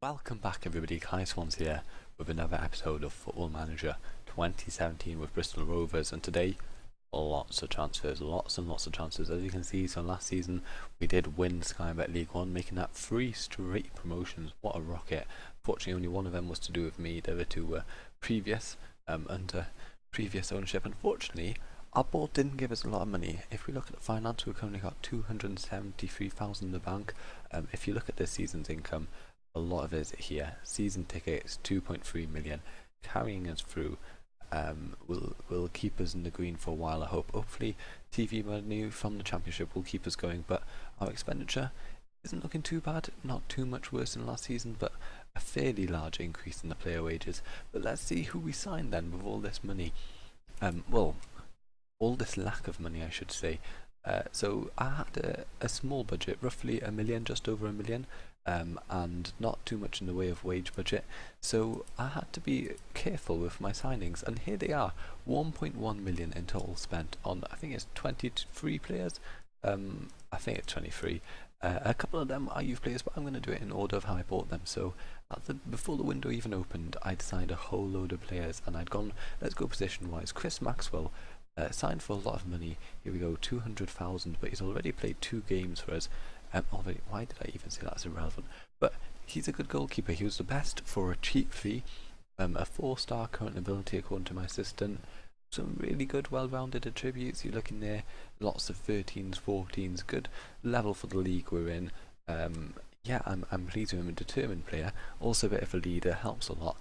Welcome back everybody, Kai Swans here with another episode of Football Manager 2017 with Bristol Rovers, and today lots of transfers, lots and lots of transfers. As you can see, so last season we did win Sky Bet League 1, making that 3 straight promotions. What a rocket. Fortunately only one of them was to do with me, the other two were previous, under previous ownership. Unfortunately our board didn't give us a lot of money. If we look at the finance, we've currently got 273,000 in the bank. If you look at this season's income, a lot of it is here. Season tickets 2.3 million, carrying us through. Will keep us in the green for a while, I hope. Hopefully TV money from the championship will keep us going, but our expenditure isn't looking too bad, not too much worse than last season, but a fairly large increase in the player wages. But let's see who we signed then with all this money. Well, all this lack of money I should say. So I had a small budget, roughly a million, just over a million, and not too much in the way of wage budget, so I had to be careful with my signings, and here they are, 1.1 million in total spent on, I think it's 23 players, I think it's 23. A couple of them are youth players, but I'm going to do it in order of how I bought them. So before the window even opened, I'd signed a whole load of players, and I'd gone, let's go position wise. Chris Maxwell, signed for a lot of money. Here we go, 200,000, but he's already played 2 games for us. Why did I even say that's irrelevant? But he's a good goalkeeper. He was the best for a cheap fee. A 4-star current ability according to my assistant. Some really good, well-rounded attributes. You're looking there, lots of 13s, 14s, good level for the league we're in. Yeah, I'm pleased with him. A determined player, also a bit of a leader, helps a lot.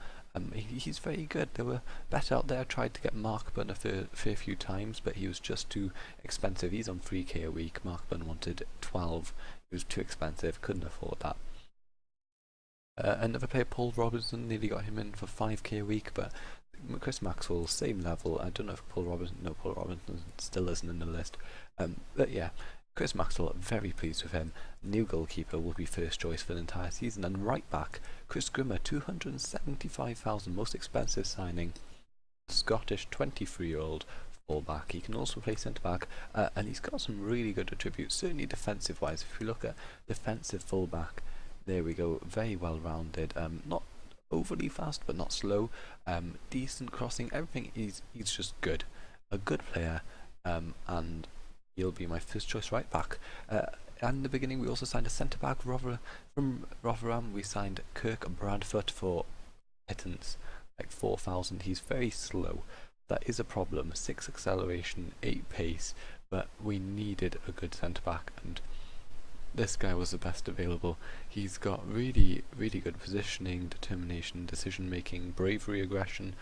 He's very good. There were better out there. I tried to get Mark Bunn a fair few times, but he was just too expensive. He's on 3k a week. Mark Bunn wanted 12. It was too expensive. Couldn't afford that. Another player, Paul Robinson, nearly got him in for 5k a week, but Chris Maxwell, same level. I don't know if Paul Robinson still isn't in the list. But yeah, Chris Maxwell, very pleased with him. New goalkeeper will be first choice for the entire season. And right back, Chris Grimmer, 275,000, most expensive signing. Scottish 23-year-old fullback. He can also play centre back, and he's got some really good attributes, certainly defensive wise. If you look at defensive fullback, there we go, very well rounded, not overly fast but not slow, decent crossing, everything. He's just good, a good player, and he'll be my first choice right back. And in the beginning we also signed a centre back from Rotherham. We signed Kirk Bradford for pittance, like 4,000. He's very slow, that is a problem. 6 acceleration, 8 pace, but we needed a good centre back, and this guy was the best available. He's got really good positioning, determination, decision making, bravery, aggression.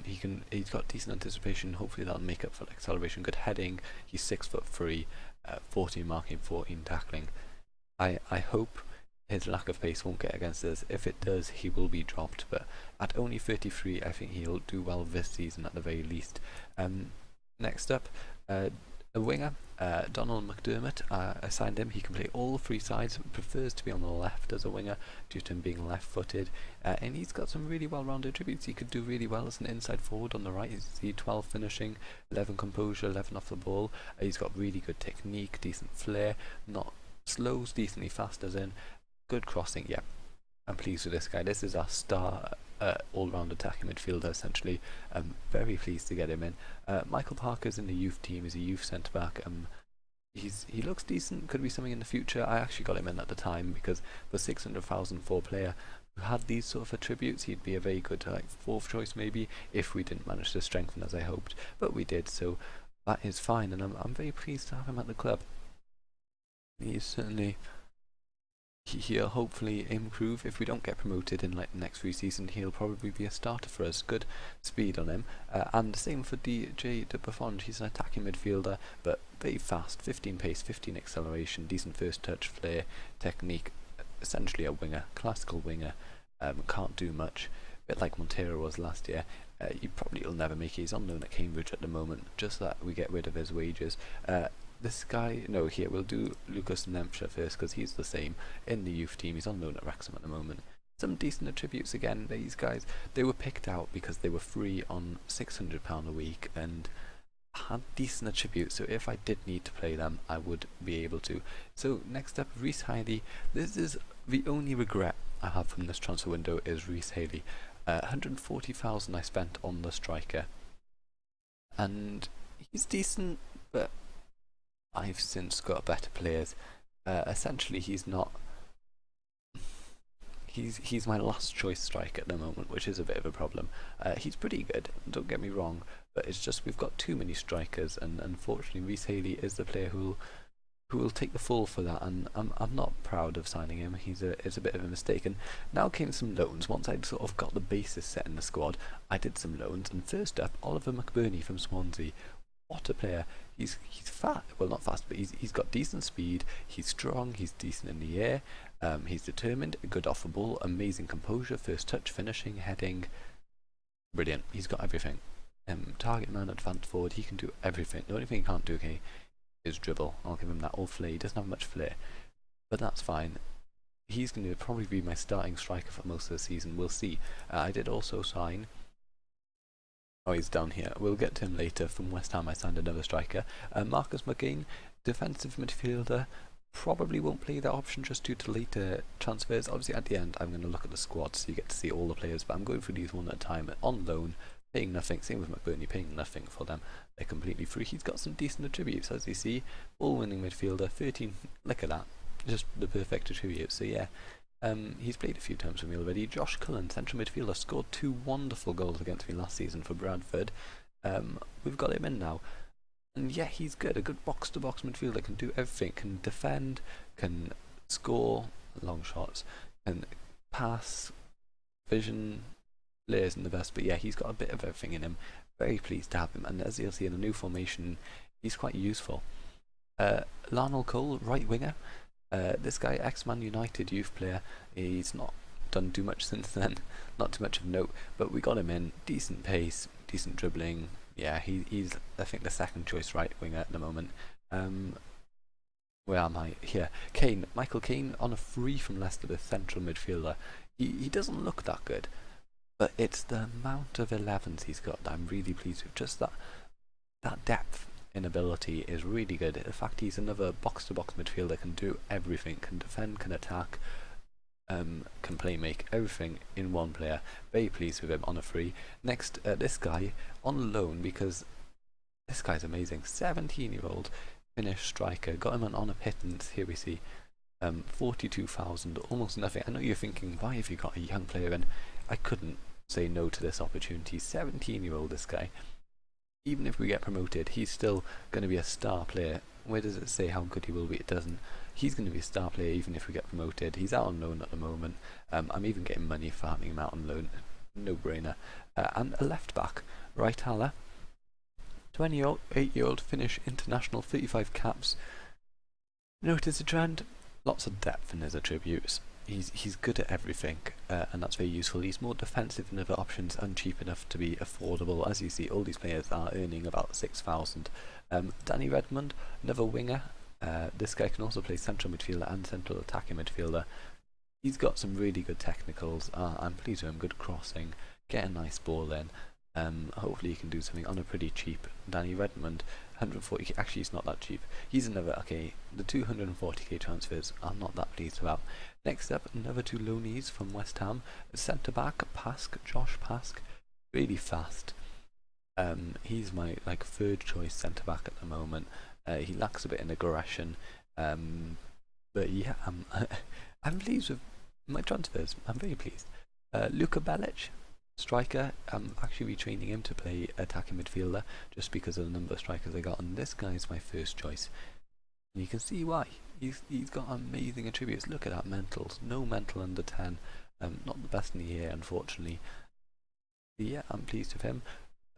He's got decent anticipation. Hopefully that'll make up for acceleration. Good heading. He's 6'3", 14 marking, 14 tackling. I hope his lack of pace won't get against us. If it does, he will be dropped. But at only 33, I think he'll do well this season at the very least. Next up, a winger, Donald McDermott. I signed him. He can play all 3 sides, prefers to be on the left as a winger due to him being left-footed, and he's got some really well-rounded attributes. He could do really well as an inside forward on the right. He's 12 finishing, 11 composure, 11 off the ball. He's got really good technique, decent flair, not slows, decently fast as in, good crossing. Yeah, I'm pleased with this guy. This is our star all-round attacking midfielder essentially. I'm very pleased to get him in. Michael Parker's in the youth team. He's a youth centre back. He looks decent, could be something in the future. I actually got him in at the time because for 600,000 for a player who had these sort of attributes, he'd be a very good 4th choice maybe, if we didn't manage to strengthen as I hoped, but we did, so that is fine, and I'm very pleased to have him at the club. He's certainly, he'll hopefully improve. If we don't get promoted in the next 3 seasons, he'll probably be a starter for us. Good speed on him, and the same for DJ de Buffon. He's an attacking midfielder, but very fast, 15 pace, 15 acceleration, decent first touch, flair, technique, essentially a winger, classical winger. Can't do much, a bit like Montero was last year. He probably will never make it. He's on loan at Cambridge at the moment, just that we get rid of his wages. This guy, no, here we'll do Lucas Nemtscher first because he's the same in the youth team. He's on loan at Wrexham at the moment. Some decent attributes again. These guys, they were picked out because they were free on £600 a week and had decent attributes, so if I did need to play them I would be able to. So next up, Reece Heidi. This is the only regret I have from this transfer window is Reece Haley. 140,000 I spent on the striker, and he's decent, but I've since got better players. Essentially, he's not. He's my last choice striker at the moment, which is a bit of a problem. He's pretty good, don't get me wrong, but it's just we've got too many strikers, and unfortunately, Reece Haley is the player who will take the fall for that, and I'm not proud of signing him. It's a bit of a mistake. And now came some loans. Once I'd sort of got the basis set in the squad, I did some loans, and first up, Oliver McBurney from Swansea. What a player. He's fat, well, not fast, but he's got decent speed, he's strong, he's decent in the air, he's determined, good off the ball, amazing composure, first touch, finishing, heading, brilliant. He's got everything. Target man, advanced forward, he can do everything. The only thing he can't do, okay, is dribble. I'll give him that, or flair. He doesn't have much flair, but that's fine. He's going to probably be my starting striker for most of the season. We'll see. I did also sign. Oh, he's down here. We'll get to him later. From West Ham, I signed another striker. Marcus McGain, defensive midfielder. Probably won't play that option just due to later transfers. Obviously, at the end, I'm going to look at the squad so you get to see all the players. But I'm going through these one at a time. On loan, paying nothing. Same with McBurney, paying nothing for them. They're completely free. He's got some decent attributes, as you see. Ball-winning midfielder, 13. Look at that. Just the perfect attributes. So yeah. He's played a few times for me already. Josh Cullen, central midfielder, scored 2 wonderful goals against me last season for Bradford. We've got him in now. And yeah, he's good. A good box-to-box midfielder, can do everything. Can defend, can score long shots, can pass, vision, Flair isn't the best, but yeah, he's got a bit of everything in him. Very pleased to have him. And as you'll see in the new formation, he's quite useful. Lionel Cole, right winger. This guy, ex-Man United youth player, he's not done too much since then, not too much of note, but we got him in, decent pace, decent dribbling. Yeah, he's I think the second choice right winger at the moment. Where am I? Here, Kane, Michael Caine on a free from Leicester, the central midfielder. He doesn't look that good, but it's the amount of 11s he's got that I'm really pleased with. Just that depth in ability is really good. The fact he's another box-to-box midfielder, can do everything, can defend, can attack, can play make, everything in one player. Very pleased with him on a free. Next, this guy on loan, because this guy's amazing. 17-year-old Finnish striker, got him on a pittance. Here we see 42,000, almost nothing. I know you're thinking, why have you got a young player in? I couldn't say no to this opportunity. 17-year-old this guy. Even if we get promoted, he's still going to be a star player. Where does it say how good he will be? It doesn't. He's going to be a star player even if we get promoted. He's out on loan at the moment. I'm even getting money for having him out on loan. No brainer. And a left back, Right Haller, 28-year-old Finnish international, 35 caps. Notice a trend. Lots of depth in his attributes. He's good at everything, and that's very useful. He's more defensive than other options and cheap enough to be affordable. As you see, all these players are earning about 6,000. Danny Redmond, another winger. This guy can also play central midfielder and central attacking midfielder. He's got some really good technicals. I'm pleased with him. Good crossing, get a nice ball in. Hopefully he can do something on a pretty cheap. Danny Redmond, 140k. Actually, he's not that cheap. He's another, okay, the 240k transfers I'm not that pleased about. Next up, another 2 loanees from West Ham. Centre back, Josh Pask, really fast. He's my third choice centre back at the moment. He lacks a bit in aggression, but yeah, I'm pleased with my transfers. I'm very pleased. Luka Belic, striker. I'm actually retraining him to play attacking midfielder just because of the number of strikers I got, and this guy is my first choice. And you can see why. He's got amazing attributes. Look at that mentals. No mental under 10. Not the best in the year, unfortunately. But yeah, I'm pleased with him.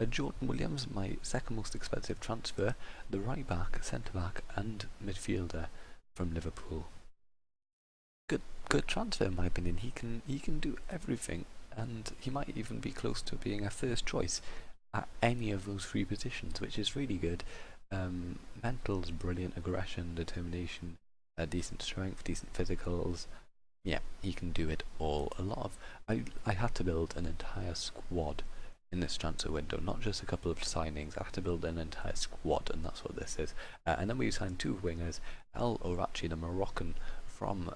Jordan Williams, my second most expensive transfer. The right back, centre back, and midfielder from Liverpool. Good transfer in my opinion. He can do everything, and he might even be close to being a first choice at any of those 3 positions, which is really good. Mental's brilliant, aggression, determination, decent strength, decent physicals. Yeah, he can do it all. I had to build an entire squad in this transfer window, not just a couple of signings. I had to build an entire squad, and that's what this is. And then we signed 2 wingers. El Orachi, the Moroccan from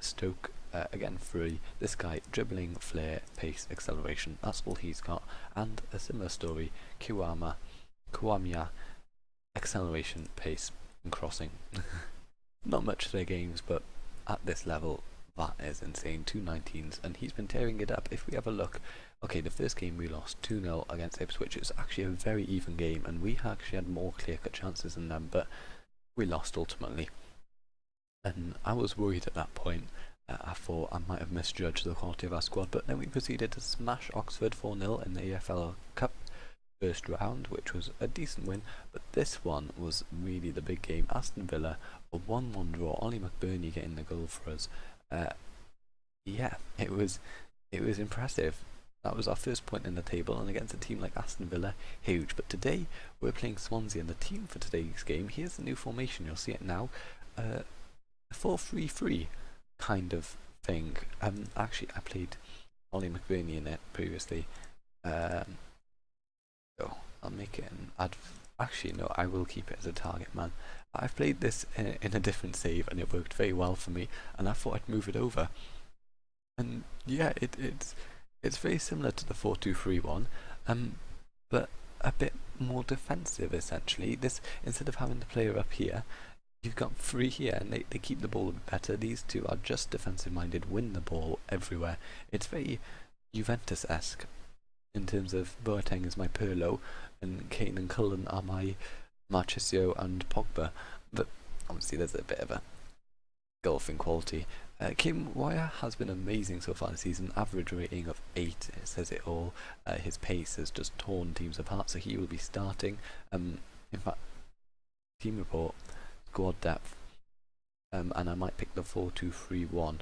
Stoke again free. This guy, dribbling, flair, pace, acceleration, that's all he's got. And a similar story, Kiwamiya, acceleration, pace, and crossing. Not much to their games, but at this level, that is insane. 219s, and he's been tearing it up. If we have a look, okay, the first game we lost 2-0 against Ipswich. It was actually a very even game, and we actually had more clear-cut chances than them, but we lost ultimately. And I was worried at that point. I thought I might have misjudged the quality of our squad, but then we proceeded to smash Oxford 4-0 in the EFL Cup first round, which was a decent win. But this one was really the big game. Aston Villa, a 1-1 draw. Ollie McBurney getting the goal for us. Yeah, it was impressive. That was our first point in the table, and against a team like Aston Villa, huge. But today we're playing Swansea, and the team for today's game, here's the new formation. You'll see it now. 4-3-3 kind of thing. Actually, I played Ollie McBurney in it previously. So I'll make it an actually no, I will keep it as a target man. I've played this in a different save, and it worked very well for me, and I thought I'd move it over. And yeah, it's very similar to the 4-2-3-1, but a bit more defensive essentially. This, instead of having the player up here, you've got three here, and they keep the ball a bit better. These two are just defensive minded, win the ball everywhere. It's very Juventus-esque in terms of Boateng is my Pirlo, and Kane and Cullen are my Marchisio and Pogba. But obviously there's a bit of a gulf in quality. Kim Wire has been amazing so far this season. Average rating of 8, it says it all. His pace has just torn teams apart, so he will be starting. In fact, team report, squad depth, and I might pick the 4-2-3-1.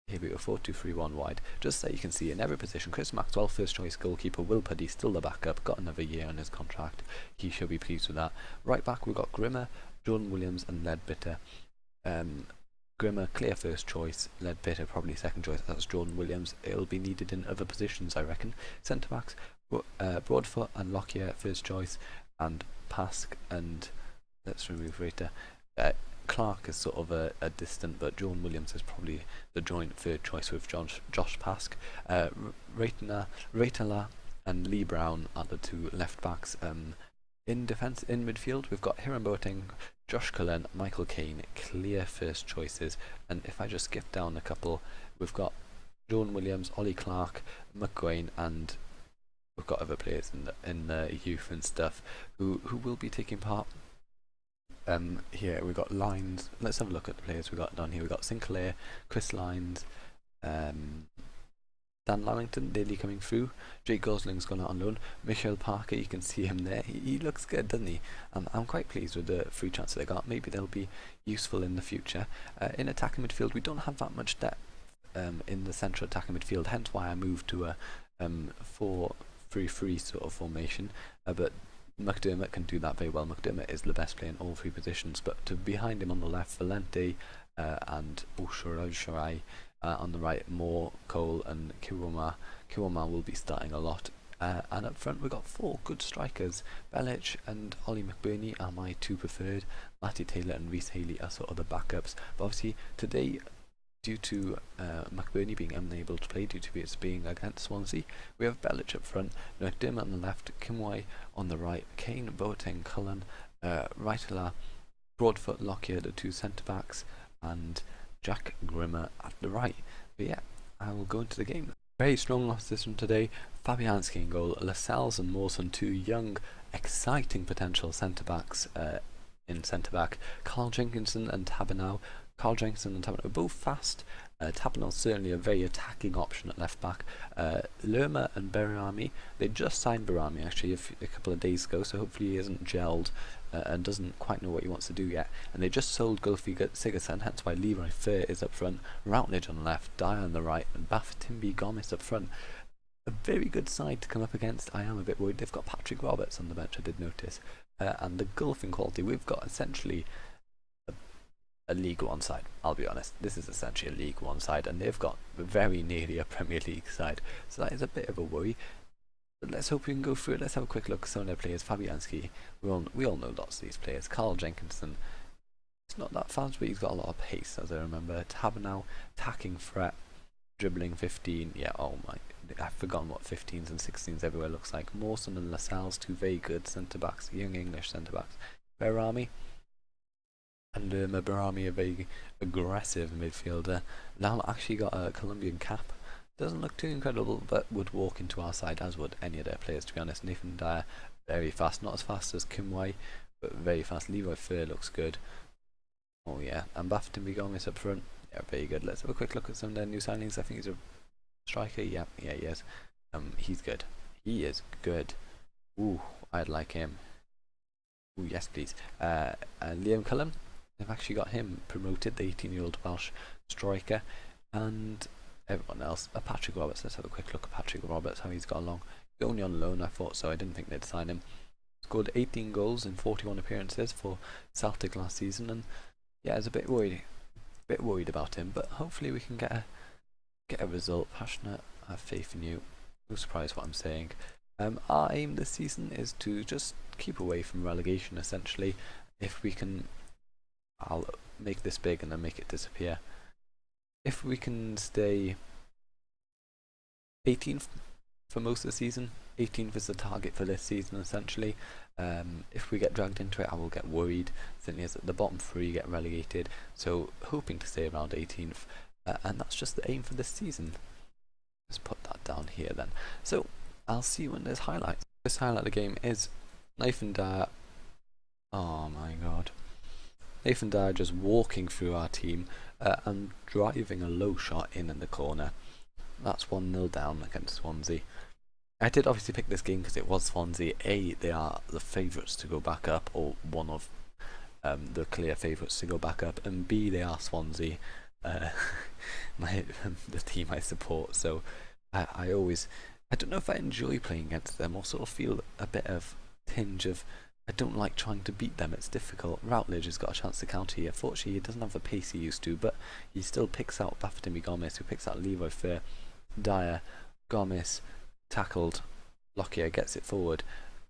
Here we go, 4-2-3-1 wide. Just so you can see, in every position, Chris Maxwell, first choice goalkeeper. Will Puddy, still the backup, got another year on his contract. He should be pleased with that. Right back, we've got Grimmer, Jordan Williams and Ledbetter. Grimmer, clear first choice. Ledbetter, probably second choice. That's Jordan Williams. It'll be needed in other positions, I reckon. Centre backs, Broadfoot and Lockyer, first choice. And Pask and, let's remove Rita. Clark is sort of a distant, but Jordan Williams is probably the joint third choice with Josh Pask. Reitala and Lee Brown are the two left backs. In defence, in midfield, we've got Hiram Boateng, Josh Cullen, Michael Caine, clear first choices. And if I just skip down a couple, we've got Jordan Williams, Ollie Clark, McGuane, and we've got other players in the youth and stuff who will be taking part. Here we've got Lines. Let's have a look at the players we got down here. We've got Sinclair, Chris Lines, Dan Lamington nearly coming through. Jake Gosling's gone out on loan. Michelle Parker, you can see him there. He looks good, doesn't he? I'm quite pleased with the free chances they got. Maybe they'll be useful in the future. In attacking midfield, we don't have that much depth in the central attacking midfield, hence why I moved to a 4-3-3 sort of formation. But McDermott can do that very well. McDermott is the best player in all three positions, but behind him on the left, Valente and Usharai. On the right, Moore, Cole and Kiwama. Kiwama will be starting a lot. And up front we've got 4 good strikers. Belic and Ollie McBurney are my 2 preferred. Matty Taylor and Reece Haley are sort of the backups. But obviously today, due to McBurney being unable to play due to it being against Swansea, we have Belic up front, McDermott on the left, Kimwai on the right, Kane, Boateng, Cullen, Reitala, Broadfoot, Lockyer, the 2 centre backs, and Jack Grimmer at the right. But yeah, I will go into the game. Very strong loss system today. Fabianski in goal, Lascelles and Mawson, 2 young, exciting potential centre backs in centre back. Carl Jenkinson and Tabanow. Carl Jenkinson and Tabanow are both fast. Tabanow certainly a very attacking option at left back. Lerma and Berami, they just signed Berami actually a couple of days ago, so hopefully he hasn't gelled and doesn't quite know what he wants to do yet. And they just sold Gylfi Sigurdsson, hence why Leroy Fair is up front, Routledge on the left, Dyer on the right, and Baftimbi Gomes up front. A very good side to come up against. I am a bit worried. They've got Patrick Roberts on the bench, I did notice. And the gulf in quality, we've got essentially a League One side. I'll be honest, this is essentially a League One side, and they've got very nearly a Premier League side, so that is a bit of a worry. But let's hope we can go through it. Let's have a quick look at some of their players. Fabianski, we all know lots of these players. Carl Jenkinson, He's not that fast, but he's got a lot of pace, as I remember. Tabernow, attacking threat, dribbling 15. Yeah, oh my, I've forgotten what 15s and 16s everywhere looks like. Mawson and Lascelles, two very good centre-backs, young English centre-backs. Berami and Berami, a very aggressive midfielder. Now actually got a Colombian cap. Doesn't look too incredible, but would walk into our side, as would any of their players, to be honest. Nathan Dyer, very fast. Not as fast as Kimway, but very fast. Leroy Fer looks good. Oh yeah, and Bafton Gomez up front. Yeah, very good. Let's have a quick look at some of their new signings. I think he's a striker. Yeah, he is. He's good. He is good. Ooh, I'd like him. Ooh, yes please. Liam Cullen. They've actually got him promoted, the 18-year-old Welsh striker, and everyone else. Patrick Roberts. Let's have a quick look at Patrick Roberts, how he's got along. He's only on loan, I thought so. I didn't think they'd sign him. Scored 18 goals in 41 appearances for Celtic last season, and yeah, I was a bit worried about him, but hopefully we can get a result. Passionate, I have faith in you. No surprise what I'm saying. Our aim this season is to just keep away from relegation, essentially. If we can, I'll make this big and then make it disappear. If we can stay 18th for most of the season, 18th is the target for this season, essentially. If we get dragged into it, I will get worried. Then is at the bottom three get relegated, so hoping to stay around 18th, and that's just the aim for this season. Let's put that down here then. So I'll see you when there's highlights. This highlight of the game is Nathan Dyer. Oh my god. Nathan Dyer just walking through our team and driving a low shot in the corner. That's 1-0 down against Swansea. I did obviously pick this game because it was Swansea. A, they are the favourites to go back up, or one of the clear favourites to go back up, and B, they are Swansea, the team I support. So I don't know if I enjoy playing against them, or sort of feel a bit of tinge of I don't like trying to beat them. It's difficult. Routledge has got a chance to counter here. Fortunately, he doesn't have the pace he used to, but he still picks out Bafton Gomez, who picks out Leroy Fer. Dyer, Gomez, tackled. Lockyer gets it forward.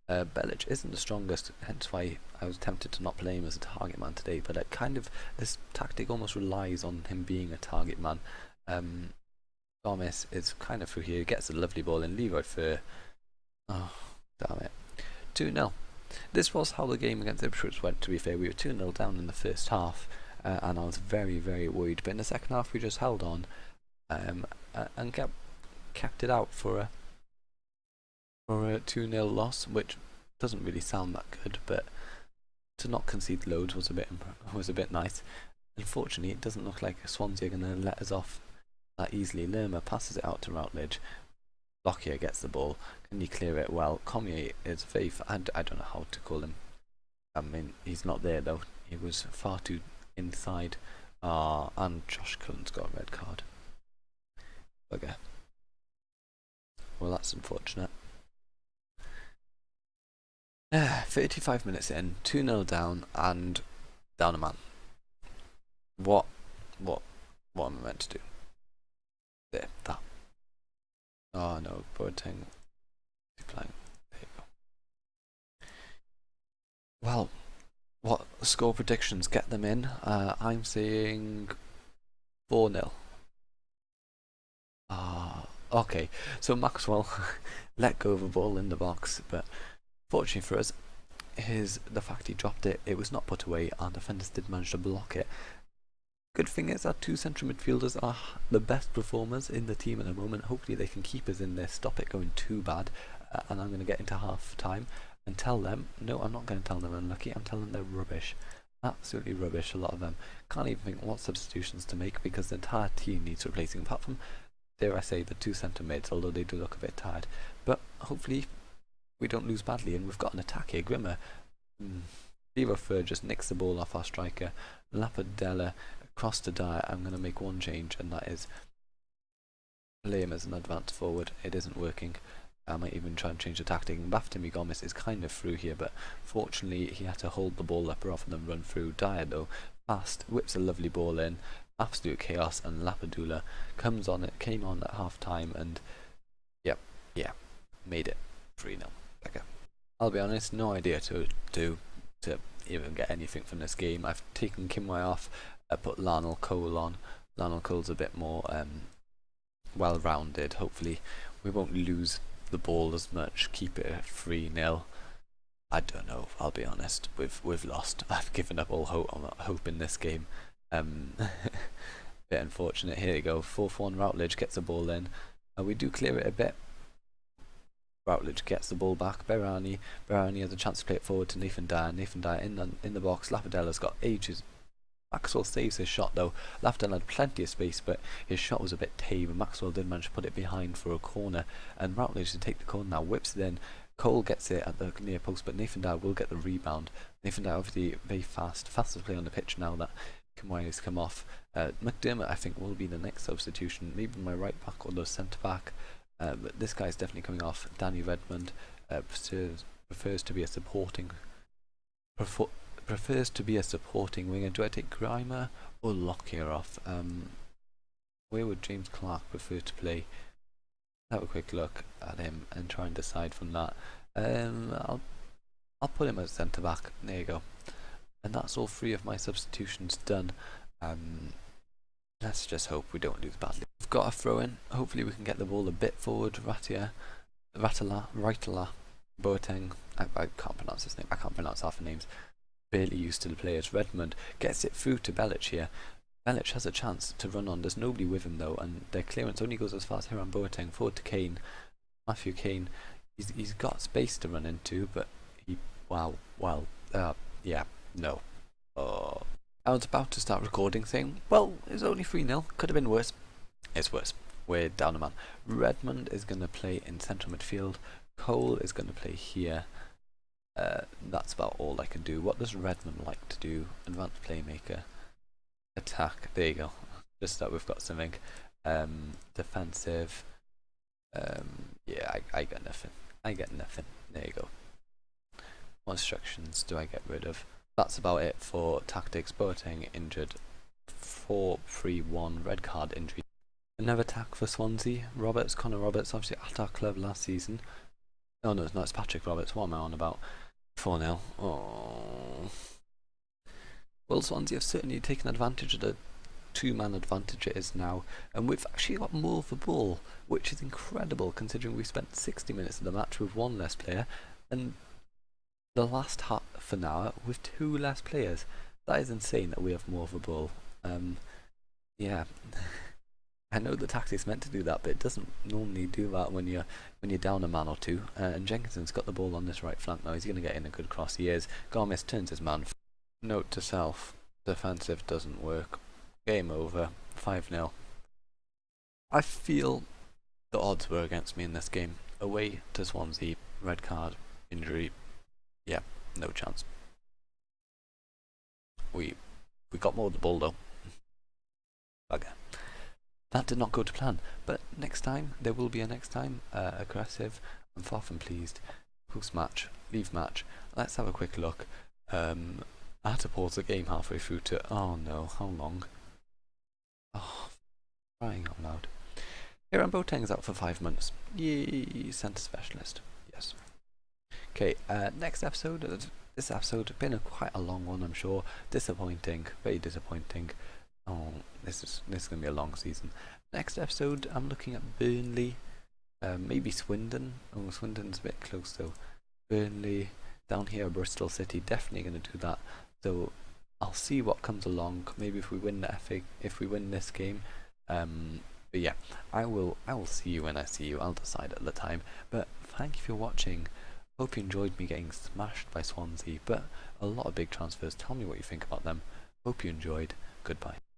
Belic isn't the strongest, hence why I was tempted to not play him as a target man today, but this tactic almost relies on him being a target man. Gomez is kind of through here, gets a lovely ball in. Leroy Fer. Oh, damn it. 2-0. This was how the game against Ipswich went, to be fair. We were 2-0 down in the first half, and I was very, very worried. But in the second half, we just held on and kept it out for a 2-0 loss, which doesn't really sound that good, but to not concede loads was a bit nice. Unfortunately, it doesn't look like Swansea are going to let us off that easily. Lerma passes it out to Routledge. Lockyer gets the ball. Can he clear it well? Cormier is very I don't know how to call him. I mean, he's not there though. He was far too inside. And Josh Cullen's got a red card. Bugger. Well, that's unfortunate. 35 minutes in, 2-0 down, and down a man. What am I meant to do? There, that. Oh no, Boateng playing. There you go. Well, what score predictions get them in? I'm saying 4-0. Okay, so Maxwell let go of a ball in the box, but fortunately for us, the fact he dropped it, it was not put away, and defenders did manage to block it. Good thing is our two central midfielders are the best performers in the team at the moment. Hopefully they can keep us in there, stop it going too bad, and I'm going to get into half time and tell them, no, I'm not going to tell them unlucky, I'm telling them they're rubbish. Absolutely rubbish, a lot of them. Can't even think what substitutions to make because the entire team needs replacing, apart from, dare I say, the two centre mids, although they do look a bit tired. But hopefully we don't lose badly, and we've got an attack here. Grimmer. Leroy Fer just nicks the ball off our striker. Lapadella across to Dyer. I'm going to make one change, and that is play him as an advance forward. It isn't working. I might even try and change the tactic. And Bafton Gomez is kind of through here, but fortunately he had to hold the ball up rather than run through. Dyer though, fast, whips a lovely ball in. Absolute chaos, and Lapadula came on at half time, and yeah, made it 3-0. Okay. I'll be honest, no idea to even get anything from this game. I've taken Kimway off, put Lionel Cole on. Lionel Cole's a bit more well-rounded. Hopefully we won't lose the ball as much, keep it at 3-0. I don't know, I'll be honest, we've lost. I've given up all hope in this game. Bit unfortunate. Here we go, 4-1. Routledge gets the ball in. We do clear it a bit. Routledge gets the ball back. Berani has a chance to play it forward to Nathan Dyer. Nathan Dyer in the box. Lafadella's got ages. Maxwell saves his shot though. Lafadella had plenty of space, but his shot was a bit tame, and Maxwell did manage to put it behind for a corner. And Routledge to take the corner now, whips it in. Cole gets it at the near post, but Nathan Dyer will get the rebound. Nathan Dyer obviously very fastest player on the pitch now that Kimway has come off. McDermott I think will be the next substitution, maybe my right back or the centre back. But this guy's definitely coming off. Danny Redmond prefers to be a supporting winger. Do I take Grimer or Lockyer off? Where would James Clark prefer to play? Have a quick look at him and try and decide from that. I'll put him as centre back. There you go. And that's all 3 of my substitutions done. Let's just hope we don't lose badly. We've got a throw in. Hopefully we can get the ball a bit forward. Ratala, Boateng. I can't pronounce his name. I can't pronounce half the names. Barely used to the players. Redmond gets it through to Belic here. Belic has a chance to run on. There's nobody with him though, and their clearance only goes as far as Hiram Boateng. Forward to Kane. Matthew Kane. He's got space to run into, but yeah, no. I was about to start recording saying, well, it was only 3-0, could have been worse. It's worse. We're down a man. Redmond is going to play in central midfield. Cole is going to play here. That's about all I can do. What does Redmond like to do? Advanced playmaker. Attack. There you go. Just that we've got something. Defensive. Yeah, I got nothing. I get nothing. There you go. What instructions do I get rid of? That's about it for tactics. Boateng injured. 4-3-1 red card injury. Another attack for Swansea. Connor Roberts, obviously at our club last season. Oh no, it's Patrick Roberts. What am I on about? 4-0. Oh. Well, Swansea have certainly taken advantage of the 2-man advantage it is now, and we've actually got more of the ball, which is incredible considering we spent 60 minutes of the match with 1 less player, and the last half an hour with 2 less players. That is insane that we have more of a ball. Yeah. I know the tactic's meant to do that, but it doesn't normally do that when you're down a man or 2. And Jenkinson's got the ball on this right flank now. He's going to get in a good cross. He is. Gomez turns his man. Note to self: defensive doesn't work. Game over. 5-0. I feel the odds were against me in this game. Away to Swansea, red card, injury. Yeah, no chance. We got more of the ball though. Bugger. That did not go to plan, but next time, there will be a next time. Aggressive, I'm far from pleased. Post match, leave match. Let's have a quick look. I had to pause the game halfway through to, oh no, how long? Oh, crying out loud. Hiram Boateng is out for 5 months. Yay, centre specialist. Yes. Okay, next episode. This episode has been quite a long one, I'm sure. Disappointing, very disappointing. Oh, this is going to be a long season. Next episode, I'm looking at Burnley, maybe Swindon. Oh, Swindon's a bit close though. Burnley, down here, Bristol City, definitely going to do that. So I'll see what comes along. Maybe if we win the FA, if we win this game. But yeah, I will see you when I see you. I'll decide at the time. But thank you for watching. Hope you enjoyed me getting smashed by Swansea. But a lot of big transfers. Tell me what you think about them. Hope you enjoyed. Goodbye.